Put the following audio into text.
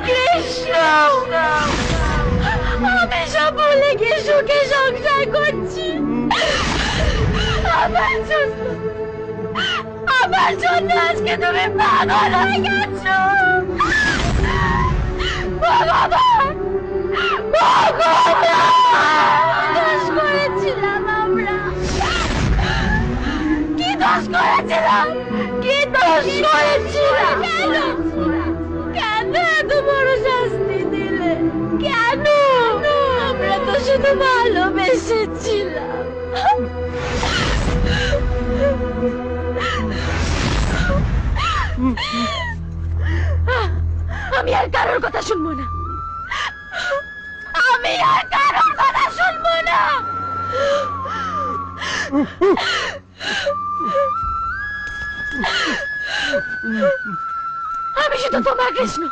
কৃষ্ণ, আমি সব ভুলে গিয়ে সুখে সংসার করছি। আমার জন্য আজকে তুমি পাগল হয়ে গেছো। ভগবান, দোষ করেছিলাম আমরা। কি দোষ করেছিলাম? কি দোষ করেছিলাম? কেন এত বড় শাস্তি দিলে? কেন? আমরা তো শুধু ভালোবেসেছিলাম। আমি আর কারোর কথা শুনবো না। আমি আর কারোর কথা শুনবো না। আমি শুধু তোমার কৃষ্ণ।